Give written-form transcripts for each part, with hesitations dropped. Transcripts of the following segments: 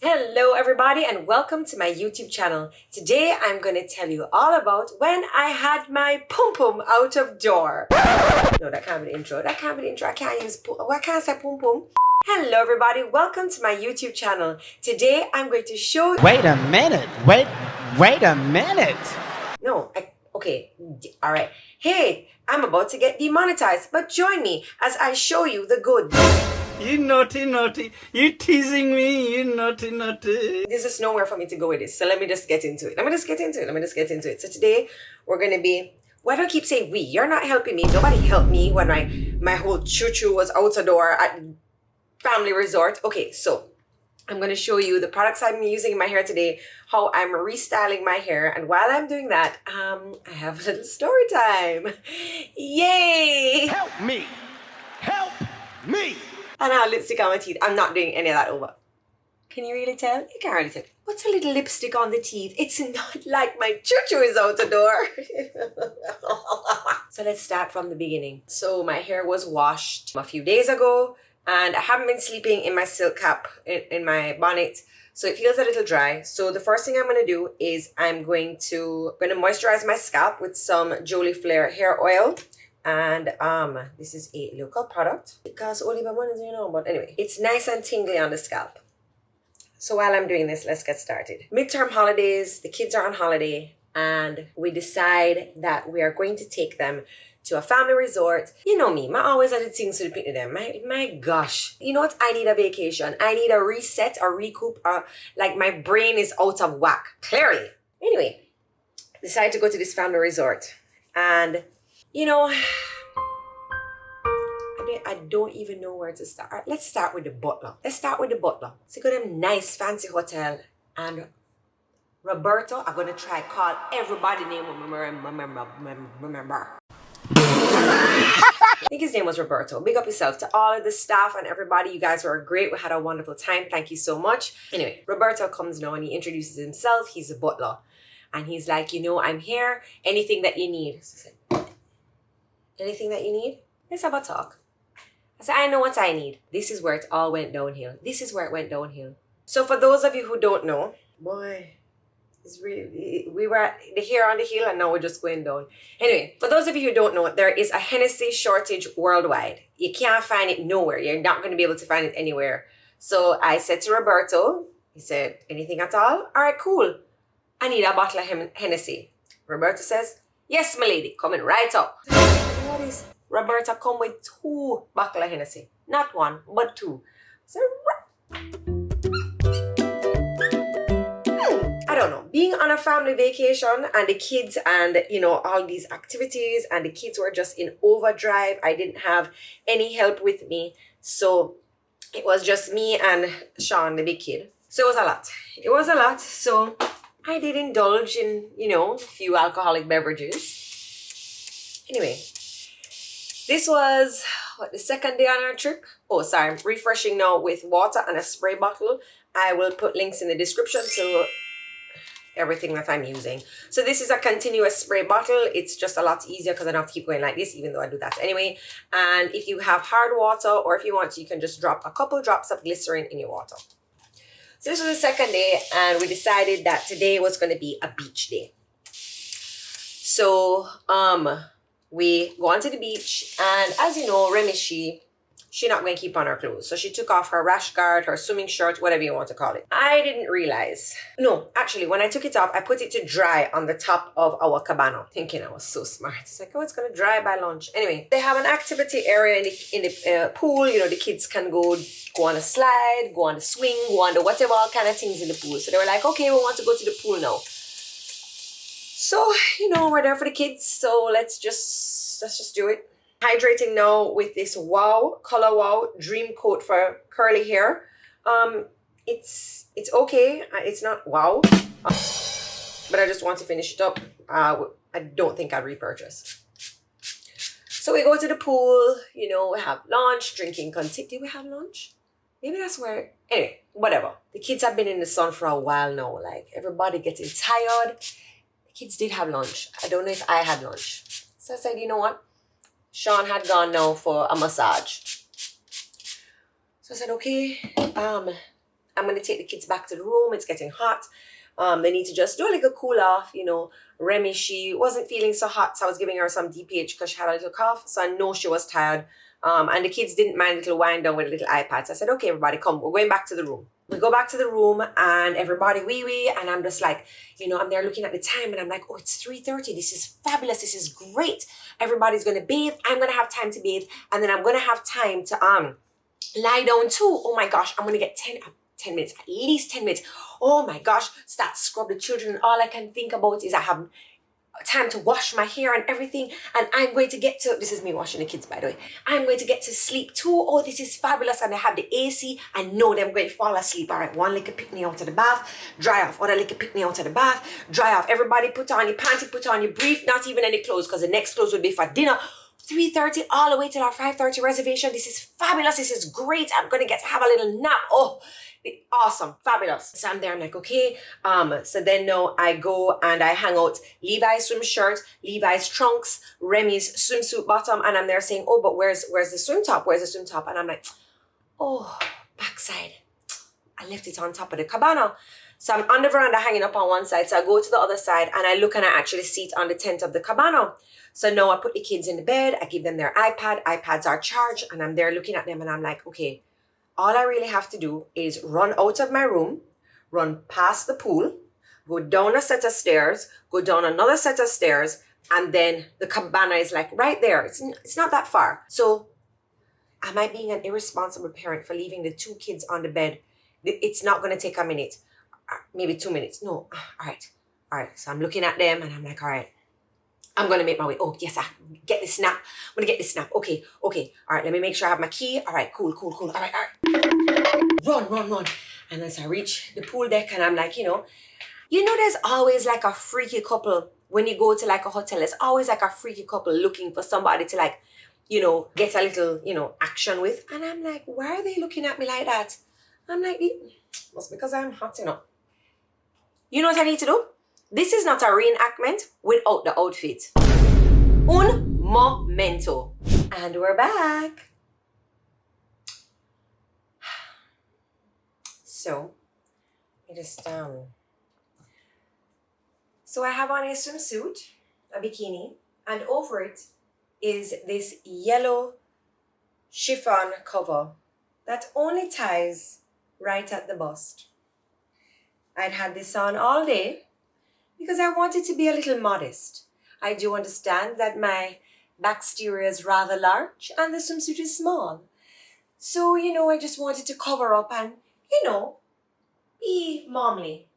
Hello everybody and welcome to my YouTube channel. Today I'm going to tell you all about when I had my pum pum out of door. No, that can't be the intro. I can't say pum pum. Hello everybody, welcome to my YouTube channel. Today I'm going to show you... Wait a minute. Wait a minute. Okay, alright. Hey, I'm about to get demonetized, but join me as I show you the goods. You naughty. You teasing me, you naughty. There's just nowhere for me to go with this, so let me just get into it. So today we're going to be... Why do I keep saying we? You're not helping me. Nobody helped me when my whole choo-choo was out the door at family resort. Okay, so I'm going to show you the products I'm using in my hair today, how I'm restyling my hair, and while I'm doing that, I have a little story time. Yay! Help me. And I have lipstick on my teeth. I'm not doing any of that over. Can you really tell? You can't really tell. What's a little lipstick on the teeth? It's not like my choo-choo is out the door. So let's start from the beginning. So my hair was washed a few days ago, and I haven't been sleeping in my silk cap, in my bonnet. So it feels a little dry. So the first thing I'm going to do is I'm going to moisturize my scalp with some Jolie Flair hair oil. And this is a local product. It costs only by $1, but anyway, it's nice and tingly on the scalp. So while I'm doing this, let's get started. Midterm holidays, the kids are on holiday, and we decide that we are going to take them to a family resort. You know me, I always had the things to pick to them. My gosh. You know what? I need a vacation. I need a reset or recoup, or like my brain is out of whack, clearly. Anyway, decided to go to this family resort. And you know, I don't even know where to start. All right, let's start with the butler. So go to a nice fancy hotel, and Roberto, I'm gonna try call everybody name remember. I think his name was Roberto. Big up yourself to all of the staff and everybody. You guys were great. We had a wonderful time. Thank you so much. Anyway, Roberto comes now and he introduces himself. He's a butler. And he's like, I'm here. Anything that you need. So I said, anything that you need? Let's have a talk. I said, I know what I need. This is where it all went downhill. So for those of you who don't know, boy, it's really, we were at the hair on the hill and now we're just going down. Anyway, for those of you who don't know, there is a Hennessy shortage worldwide. You can't find it nowhere. You're not going to be able to find it anywhere. So I said to Roberto, he said, anything at all? All right, cool. I need a bottle of Hennessy. Roberto says, yes, my lady, coming right up. What is Roberta come with 2 bottles of Hennessy? Not 1, but 2. So, I don't know. Being on a family vacation and the kids and, all these activities and the kids were just in overdrive. I didn't have any help with me. So it was just me and Sean, the big kid. So it was a lot. So I did indulge in, a few alcoholic beverages. Anyway, this was, the second day on our trip? Oh, sorry, I'm refreshing now with water and a spray bottle. I will put links in the description to everything that I'm using. So this is a continuous spray bottle. It's just a lot easier because I don't have to keep going like this, even though I do that anyway. And if you have hard water, or if you want to, you can just drop a couple drops of glycerin in your water. So this was the second day, and we decided that today was going to be a beach day. So, we go onto the beach, and as you know, Remy, she not going to keep on her clothes. So she took off her rash guard, her swimming shirt, whatever you want to call it. I didn't realize. No, actually, when I took it off, I put it to dry on the top of our cabana, thinking I was so smart. It's like, oh, it's going to dry by lunch. Anyway, they have an activity area in the pool. The kids can go on a slide, go on the swing, go on the whatever, all kind of things in the pool. So they were like, okay, we want to go to the pool now. So, we're there for the kids. So let's just do it. Hydrating now with this Color Wow Dream Coat for curly hair. It's okay. It's not wow. But I just want to finish it up. I don't think I'd repurchase. So we go to the pool. We have lunch, drinking content. Did we have lunch? Maybe that's where... Anyway, whatever. The kids have been in the sun for a while now. Like, everybody getting tired. The kids did have lunch. I don't know if I had lunch. So I said, you know what? Sean had gone now for a massage. So I said, okay, I'm going to take the kids back to the room. It's getting hot. They need to just do a little cool off, you know. Remy, she wasn't feeling so hot, so I was giving her some DPH because she had a little cough. So I know she was tired. And the kids didn't mind a little wind down with a little iPad. So I said, okay, everybody, come. We're going back to the room. We go back to the room and everybody wee. And I'm just like, you know, I'm there looking at the time and I'm like, oh, it's 3:30. This is fabulous. This is great. Everybody's going to bathe. I'm going to have time to bathe. And then I'm going to have time to lie down too. Oh my gosh, I'm going to get 10 minutes, at least 10 minutes. Oh my gosh, start scrub the children. All I can think about is I have time to wash my hair and everything. And I'm going to get to, this is me washing the kids, by the way. I'm going to get to sleep too. Oh, this is fabulous. And I have the AC. I know them going to fall asleep. All right, one liquor pick me out of the bath, dry off. Other liquor pick me out of the bath, dry off. Everybody put on your panty, put on your brief, not even any clothes because the next clothes will be for dinner. 3:30 all the way till our 5:30 reservation. This is fabulous. This is great. I'm going to get to have a little nap. Oh, awesome, fabulous. So I'm there, I'm like, okay. So then now I go and I hang out Levi's swim shirt, Levi's trunks, Remy's swimsuit bottom, and I'm there saying, oh, but where's the swim top? Where's the swim top? And I'm like, oh, backside. I left it on top of the cabana. So I'm on the veranda hanging up on one side. So I go to the other side and I look and I actually see it on the tent of the cabana. So now I put the kids in the bed. I give them their iPad. iPads are charged. And I'm there looking at them and I'm like, okay, all I really have to do is run out of my room, run past the pool, go down a set of stairs, go down another set of stairs, and then the cabana is like right there. It's not that far. So am I being an irresponsible parent for leaving the two kids on the bed? It's not going to take a minute, maybe 2 minutes. No, all right. So I'm looking at them and I'm like, all right. I'm going to make my way. Oh, yes, I get the snap. I'm going to get the snap. Okay. All right, let me make sure I have my key. All right, cool. All right. Run. And as I reach the pool deck and I'm like, you know, there's always like a freaky couple when you go to like a hotel. There's always like a freaky couple looking for somebody to like, you know, get a little, you know, action with. And I'm like, why are they looking at me like that? I'm like, must be because I'm hot enough. You know what I need to do? This is not a reenactment without the outfit. Un momento. And we're back. So, it is down. So I have on a swimsuit, a bikini, and over it is this yellow chiffon cover that only ties right at the bust. I'd had this on all day because I wanted to be a little modest. I do understand that my backstairs is rather large and the swimsuit is small. So, you know, I just wanted to cover up and, you know, be momly.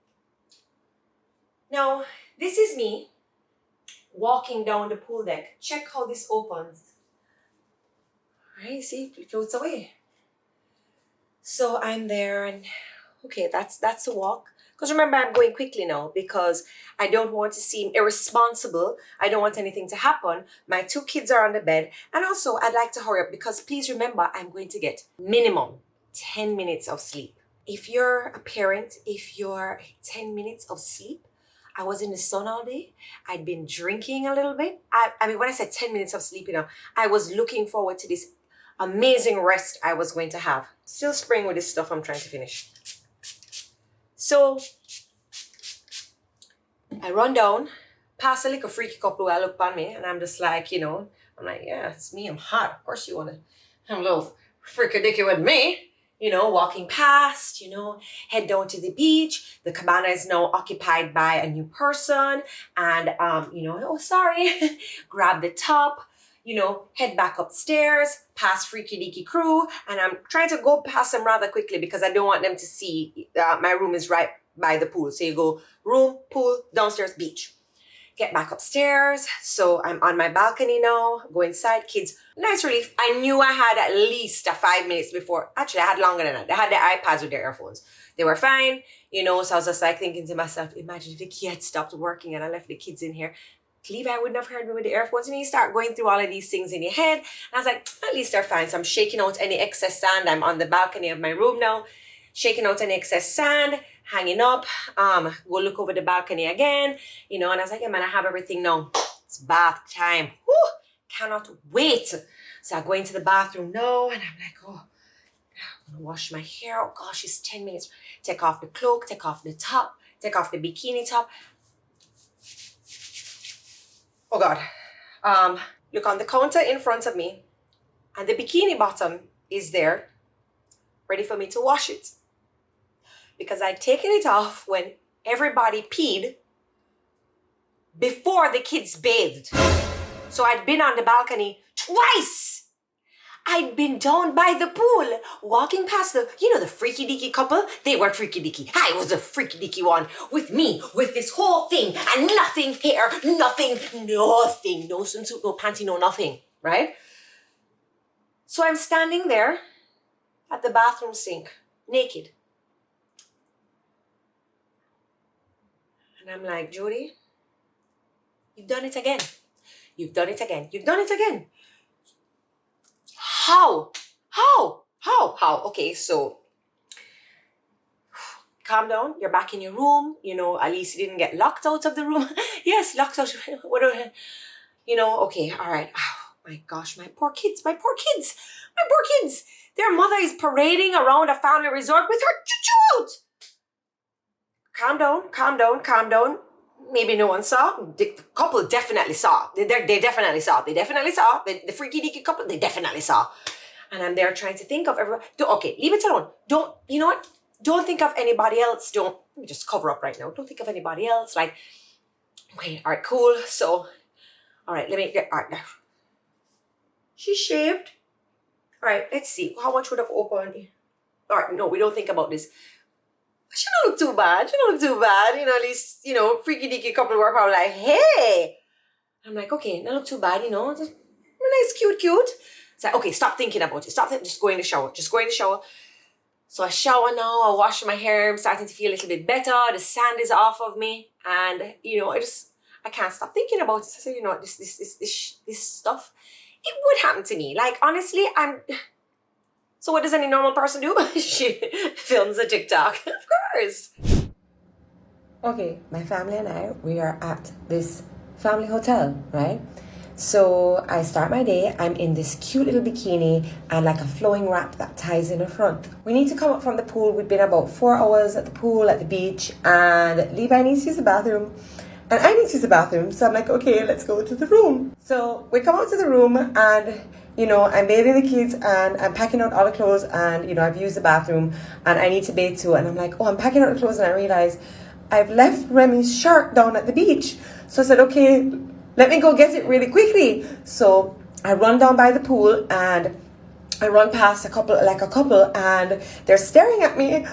Now, this is me walking down the pool deck. Check how this opens. Right, see, it floats away. So I'm there and, okay, that's the walk. Because remember, I'm going quickly now because I don't want to seem irresponsible. I don't want anything to happen. My two kids are on the bed. And also, I'd like to hurry up because please remember, I'm going to get minimum 10 minutes of sleep. If you're a parent, if you're 10 minutes of sleep, I was in the sun all day. I'd been drinking a little bit. I mean, when I said 10 minutes of sleep, you know, I was looking forward to this amazing rest I was going to have. Still spraying with this stuff I'm trying to finish. So I run down, past a little freaky couple who I look on me, and I'm just like, you know, I'm like, yeah, it's me, I'm hot. Of course you want to have a little freaky dicky with me. You know, walking past, you know, head down to the beach. The cabana is now occupied by a new person. And, you know, oh, sorry, grab the top, you know, head back upstairs, past Freaky Deaky crew. And I'm trying to go past them rather quickly because I don't want them to see my room is right by the pool. So you go room, pool, downstairs, beach. Get back upstairs. So I'm on my balcony now, go inside, kids. Nice relief. I knew I had at least 5 minutes before. Actually, I had longer than that. They had their iPads with their earphones. They were fine, you know, so I was just like thinking to myself, imagine if the key had stopped working and I left the kids in here. Levi wouldn't have heard me with the earphones. And you start going through all of these things in your head. And I was like, at least they're fine. So I'm shaking out any excess sand. I'm on the balcony of my room now, shaking out any excess sand, hanging up, go look over the balcony again, you know, and I was like, yeah, man, I have everything now. It's bath time. Woo! Cannot wait. So I go into the bathroom now and I'm like, oh, wash my hair. Oh gosh, it's 10 minutes. Take off the cloak, take off the top, take off the bikini top. Oh God. Look on the counter in front of me, and the bikini bottom is there, ready for me to wash it. Because I'd taken it off when everybody peed before the kids bathed. So I'd been on the balcony twice. I'd been down by the pool, walking past the freaky deaky couple. They were freaky deaky. I was a freaky deaky one with me, with this whole thing, and nothing hair, nothing, no swimsuit, no panty, no nothing, right? So I'm standing there at the bathroom sink, naked. And I'm like, Jodi, you've done it again. You've done it again. You've done it again. How? Okay, so calm down. You're back in your room. At least you didn't get locked out of the room. Yes, locked out. Okay, all right. Oh, my gosh, my poor kids. Their mother is parading around a family resort with her choo-choo out. Calm down. Maybe no one saw. The couple definitely saw. They definitely saw. The freaky deaky couple, they definitely saw. And I'm there trying to think of everyone. Okay, leave it alone. You know what? Don't think of anybody else. Let me just cover up right now. Don't think of anybody else. Like, okay, all right, cool. So, all right, all right. She shaved. All right, let's see. How much would have opened? All right, no, we don't think about this. She don't look too bad. At least, freaky deaky couple were probably like, hey. I'm like, okay, not look too bad, just nice, cute. It's like, okay, stop thinking about it. Just go in the shower. So I shower now, I wash my hair, I'm starting to feel a little bit better. The sand is off of me. And, I can't stop thinking about it. So, this stuff, it would happen to me. Like, honestly, So what does any normal person do? She films a TikTok, of course. Okay, my family and I, we are at this family hotel, right? So I start my day, I'm in this cute little bikini and like a flowing wrap that ties in the front. We need to come up from the pool. We've been about 4 hours at the pool, at the beach, and Levi needs to use the bathroom. And I need to use the bathroom, so I'm like, okay, let's go to the room. So we come out to the room and, I'm bathing the kids and I'm packing out all the clothes and, I've used the bathroom and I need to bathe too. And I'm like, oh, I'm packing out the clothes and I realize I've left Remy's shirt down at the beach. So I said, okay, let me go get it really quickly. So I run down by the pool and I run past a couple and they're staring at me.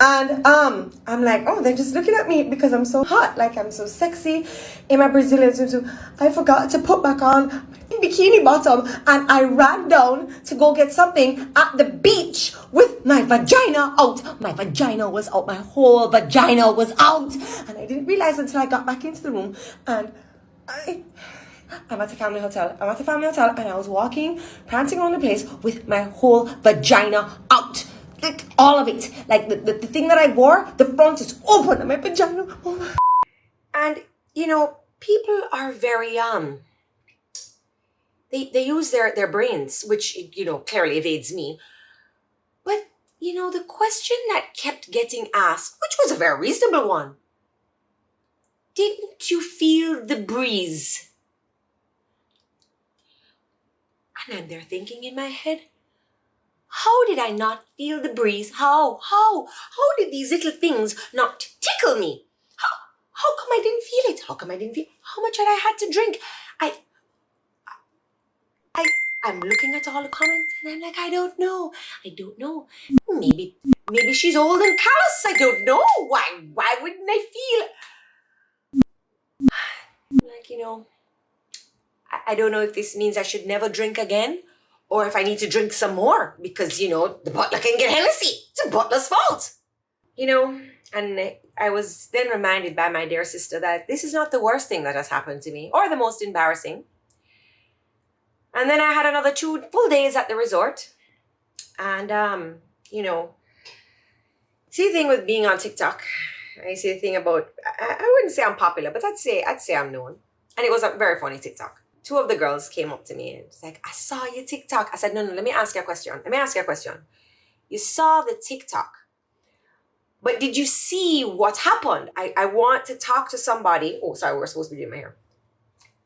And I'm like, oh, they're just looking at me because I'm so hot, like I'm so sexy in my Brazilian swimsuit. I forgot to put back on my bikini bottom and I ran down to go get something at the beach with my vagina out. My vagina was out, my whole vagina was out. And I didn't realize until I got back into the room and I'm at the family hotel. And I was walking, prancing around the place with my whole vagina out. Like all of it. Like the thing that I wore, the front is open and my vagina. Oh my. And people are very they use their brains, which clearly evades me. But the question that kept getting asked, which was a very reasonable one. Didn't you feel the breeze? And I'm there thinking in my head, how did I not feel the breeze? How did these little things not tickle me? How come I didn't feel it? How much had I had to drink? I'm looking at all the comments and I'm like, I don't know. Maybe she's old and callous. I don't know. Why wouldn't I feel? Like, I don't know if this means I should never drink again or if I need to drink some more because, the butler can get Hennessy. It's a butler's fault. And I was then reminded by my dear sister that this is not the worst thing that has happened to me or the most embarrassing. And then I had another 2 full days at the resort. And, see the thing with being on TikTok. I see the thing about, I wouldn't say I'm popular, but I'd say I'm known. And it was a very funny TikTok. two of the girls came up to me and it's like, I saw your TikTok. I said, no, let me ask you a question. You saw the TikTok, but did you see what happened? I want to talk to somebody. Oh, sorry, we're supposed to be doing my hair.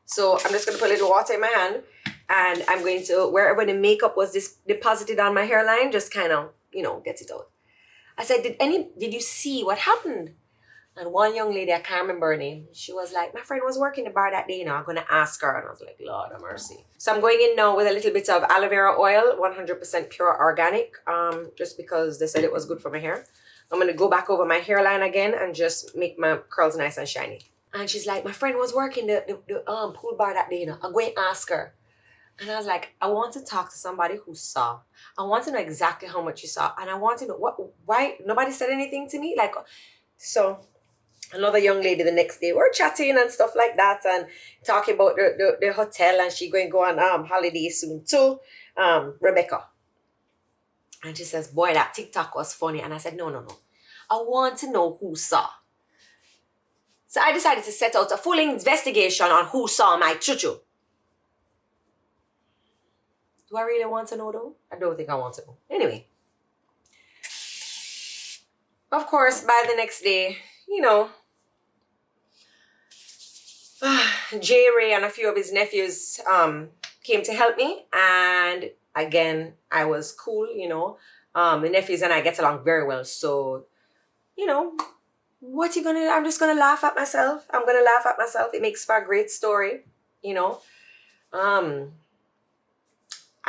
So I'm just going to put a little water in my hand and I'm going to, wherever the makeup was deposited on my hairline, just kind of, get it out. I said, did you see what happened? And one young lady, I can't remember her name, she was like, my friend was working the bar that day, I'm going to ask her. And I was like, Lord have mercy. So I'm going in now with a little bit of aloe vera oil, 100% pure organic, just because they said it was good for my hair. I'm going to go back over my hairline again and just make my curls nice and shiny. And she's like, my friend was working the pool bar that day, I'm going to ask her. And I was like, I want to talk to somebody who saw. I want to know exactly how much you saw. And I want to know why nobody said anything to me. Like, so another young lady the next day, we're chatting and stuff like that and talking about the hotel, and she going to go on holiday soon too, Rebecca. And she says, boy, that TikTok was funny. And I said, no. I want to know who saw. So I decided to set out a full investigation on who saw my chuchu. Do I really want to know though? I don't think I want to know. Anyway. Of course, by the next day, J. Ray and a few of his nephews came to help me. And again, I was cool, The nephews and I get along very well. So, what you gonna do? I'm just gonna laugh at myself. It makes for a great story,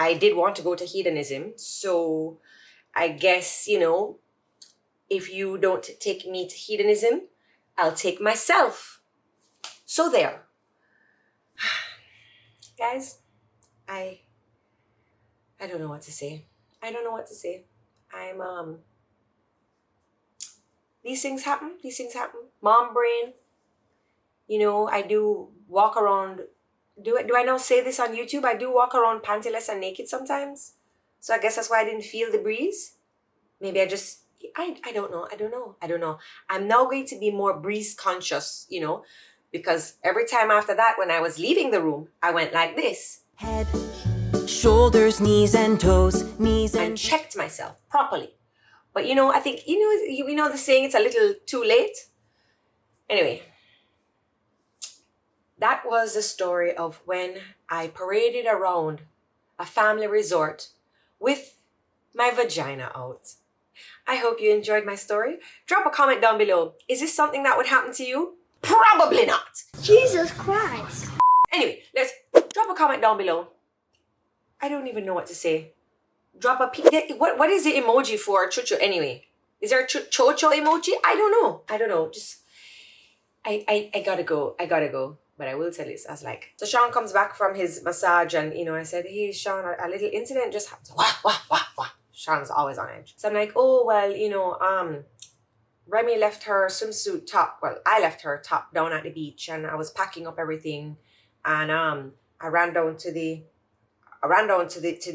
I did want to go to hedonism. So I guess, if you don't take me to hedonism, I'll take myself. So there. Guys, I don't know what to say. I'm these things happen. Mom brain. I do walk around. Do I now say this on YouTube? I do walk around pantyless and naked sometimes. So I guess that's why I didn't feel the breeze. Maybe I don't know. I'm now going to be more breeze conscious, because every time after that, when I was leaving the room, I went like this. Head, shoulders, knees and toes, and checked myself properly. But I think, the saying, it's a little too late. Anyway, that was the story of when I paraded around a family resort with my vagina out. I hope you enjoyed my story. Drop a comment down below. Is this something that would happen to you? Probably not. Jesus Christ. Anyway, let's drop a comment down below. I don't even know what to say. Drop a what is the emoji for chuchu anyway? Is there a chocho emoji? I don't know. Just I gotta go. But I will tell you, I was like, so Sean comes back from his massage and, I said, hey, Sean, a little incident just happened. Wah. Sean's always on edge. So I'm like, oh, well, Remy left her swimsuit top. Well, I left her top down at the beach and I was packing up everything. And I ran down to the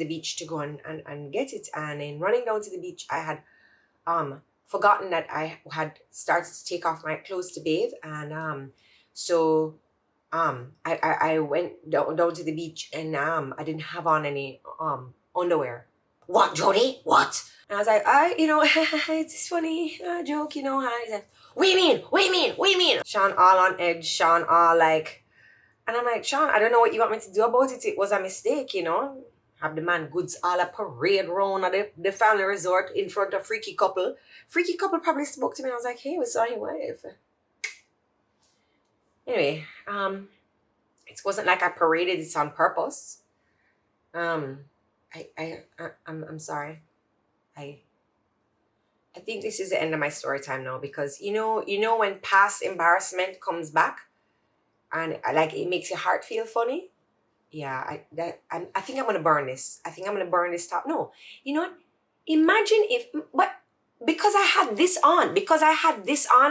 beach to go and get it. And in running down to the beach, I had forgotten that I had started to take off my clothes to bathe. And so I went down to the beach and I didn't have on any underwear. What, Jodi? What? And I was like, it's funny, joke, He's like, what do you mean? Sean all on edge, Sean all like, and I'm like, Sean, I don't know what you want me to do about it. It was a mistake, Have the man goods all a parade round at the family resort in front of freaky couple. Freaky couple probably spoke to me. I was like, hey, we saw your wife. Anyway, it wasn't like I paraded it on purpose. I'm sorry. I think this is the end of my story time now because when past embarrassment comes back and like it makes your heart feel funny. Yeah, I think I'm gonna burn this. I think I'm gonna burn this top. No, you know what? Imagine because I had this on,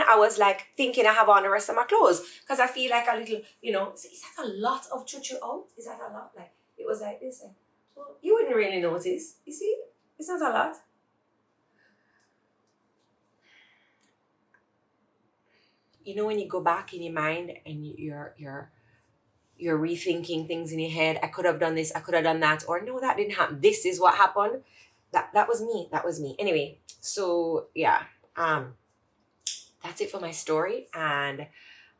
I was like thinking I have on the rest of my clothes because I feel like a little, is that a lot of chuchu out? Is that a lot? Like it was like this. Well, you wouldn't really notice. You see, it's not a lot. When you go back in your mind and you're you're rethinking things in your head. I could have done this, I could have done that, or no, that didn't happen. This is what happened. That was me. That was me. Anyway, so yeah, that's it for my story. And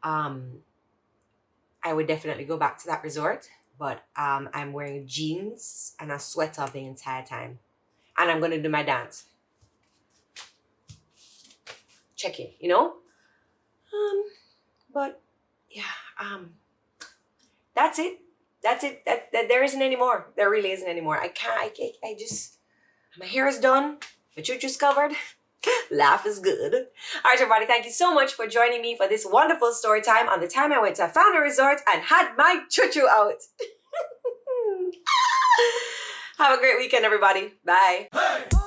I would definitely go back to that resort, but I'm wearing jeans and a sweater the entire time. And I'm gonna do my dance. Check it, you know? But yeah, that's it. That's it. That there isn't any more. There really isn't any more. I can't, I just, my hair is done. My choo-choo's covered. Laugh is good. All right, everybody, thank you so much for joining me for this wonderful story time on the time I went to a family resort and had my choo-choo out. Have a great weekend, everybody. Bye. Hey!